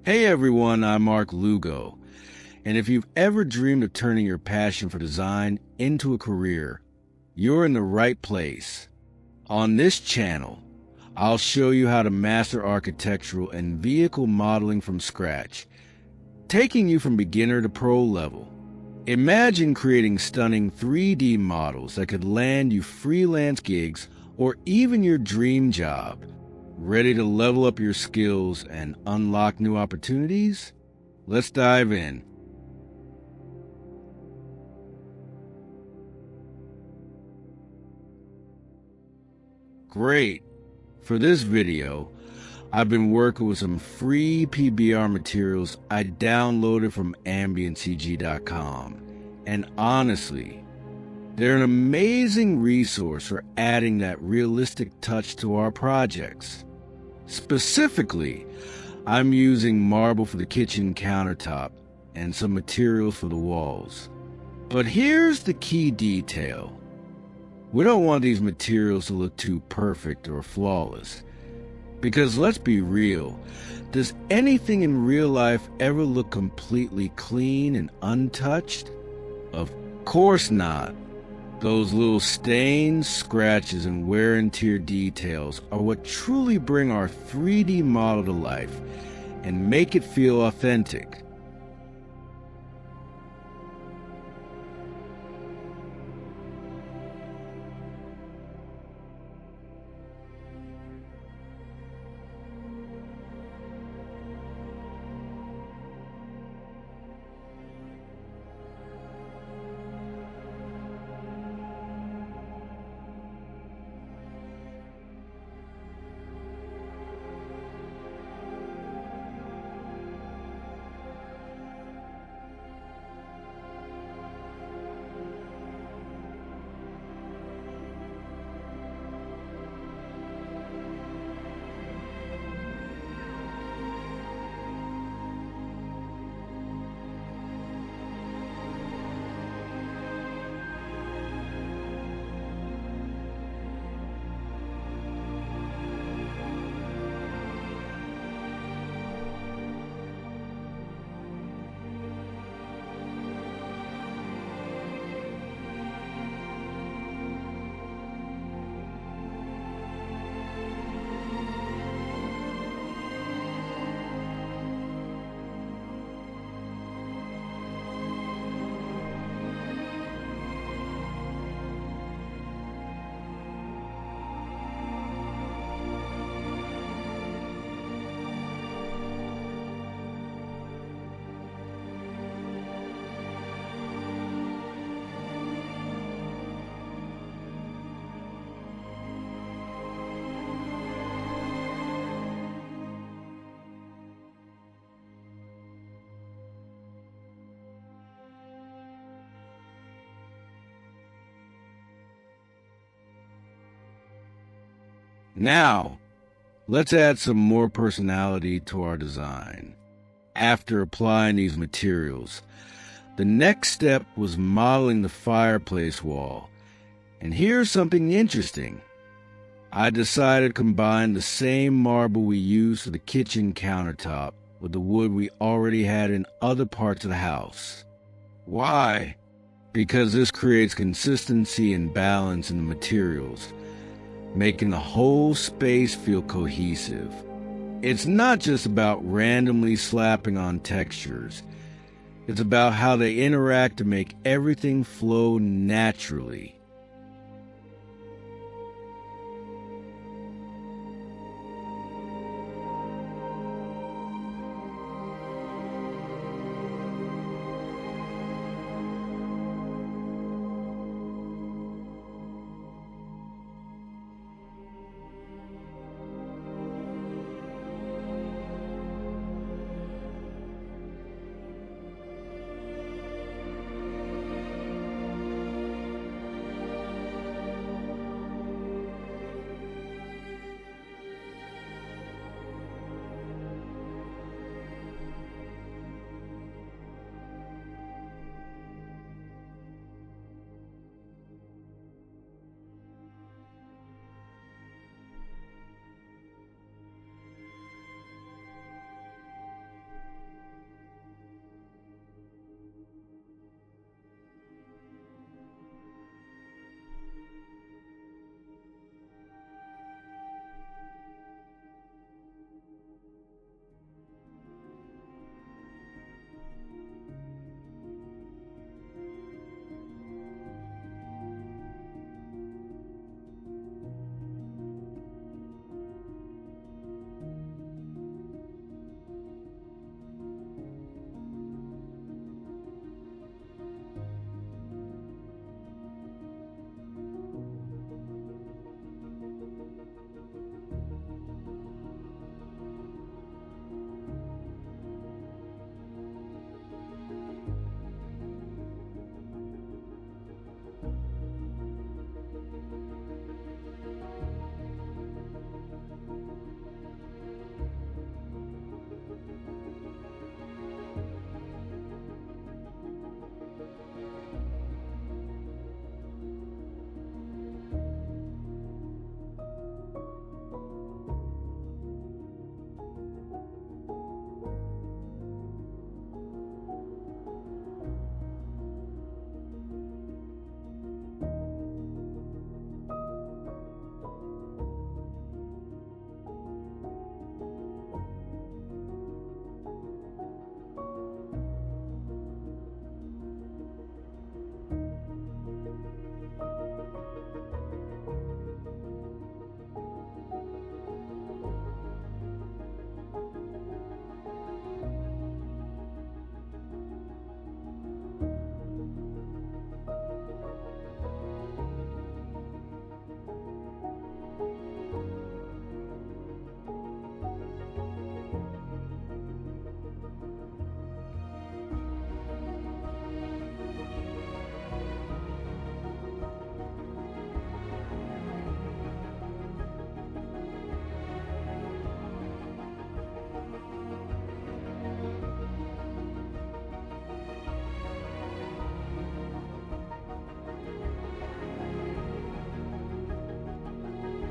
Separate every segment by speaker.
Speaker 1: Hey everyone, I'm Mark Lugo, and if you've ever dreamed of turning your passion for design into a career, you're in the right place. On this channel, I'll show you how to master architectural and vehicle modeling from scratch, taking you from beginner to pro level. Imagine creating stunning 3D models that could land you freelance gigs or even your dream job. Ready to level up your skills and unlock new opportunities? Let's dive in. Great! For this video, I've been working with some free PBR materials I downloaded from AmbientCG.com, and honestly, they're an amazing resource for adding that realistic touch to our projects. Specifically, I'm using marble for the kitchen countertop and some materials for the walls. But here's the key detail. We don't want these materials to look too perfect or flawless. Because let's be real, does anything in real life ever look completely clean and untouched? Of course not. Those little stains, scratches, and wear and tear details are what truly bring our 3D model to life and make it feel authentic. Now, let's add some more personality to our design. After applying these materials, the next step was modeling the fireplace wall. And here's something interesting. I decided to combine the same marble we used for the kitchen countertop with the wood we already had in other parts of the house. Why? Because this creates consistency and balance in the materials, making the whole space feel cohesive. It's not just about randomly slapping on textures. It's about how they interact to make everything flow naturally.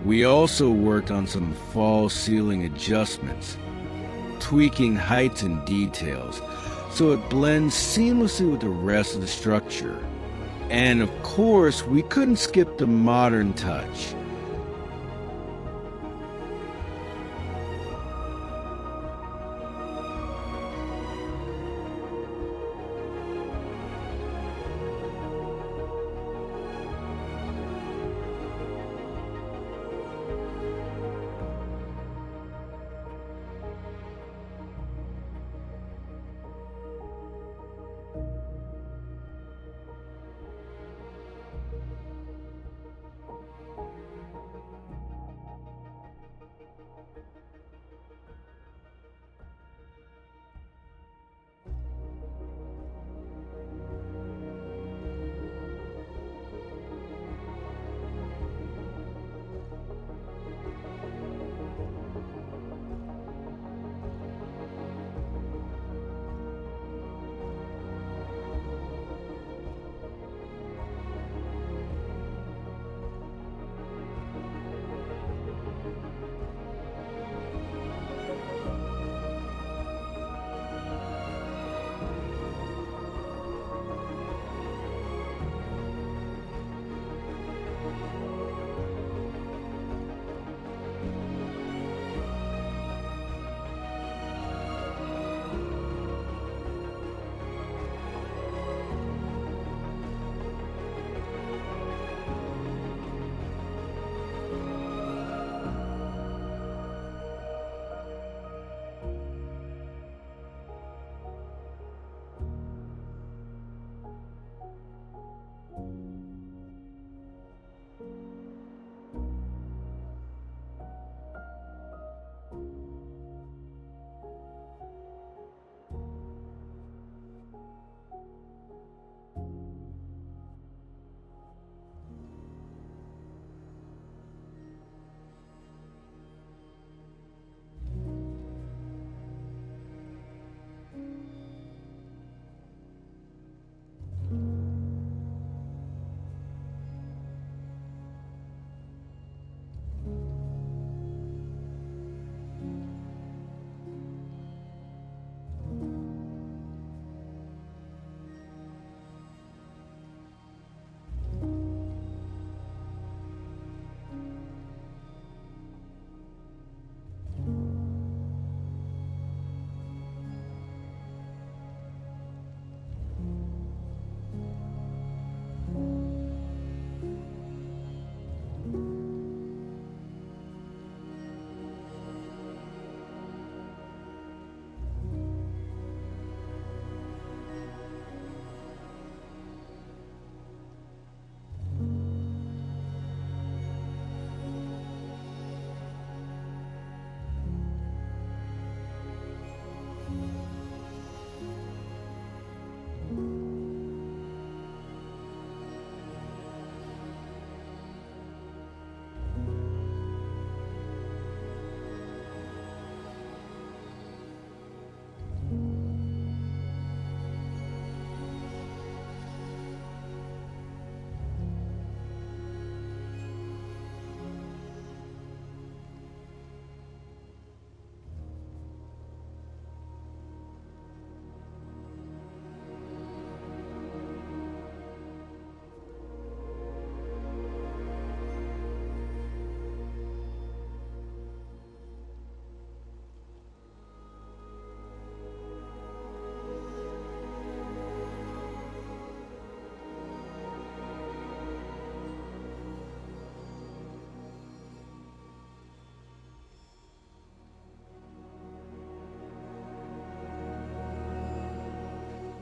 Speaker 1: We also worked on some false ceiling adjustments, tweaking heights and details so it blends seamlessly with the rest of the structure. And of course, we couldn't skip the modern touch.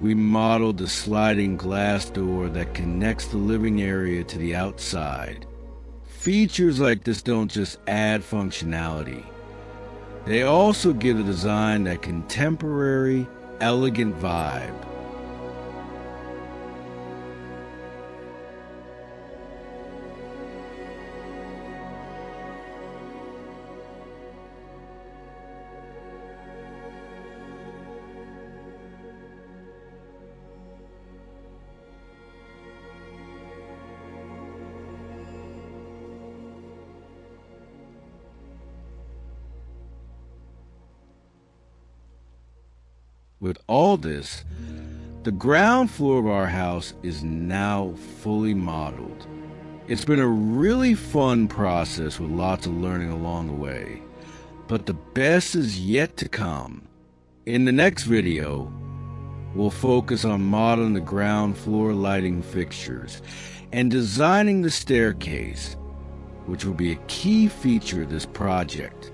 Speaker 1: We modeled the sliding glass door that connects the living area to the outside. Features like this don't just add functionality. They also give the design that contemporary, elegant vibe. With all this, the ground floor of our house is now fully modeled. It's been a really fun process with lots of learning along the way, but the best is yet to come. In the next video, we'll focus on modeling the ground floor lighting fixtures and designing the staircase, which will be a key feature of this project.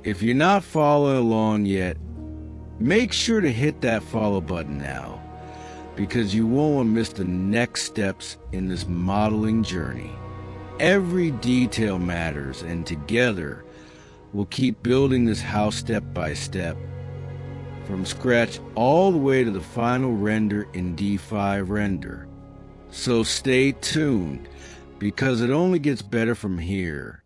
Speaker 1: If you're not following along yet, make sure to hit that follow button now, because you won't want to miss the next steps in this modeling journey. Every detail matters, and together we'll keep building this house step by step, from scratch all the way to the final render in D5 Render. So stay tuned, because it only gets better from here.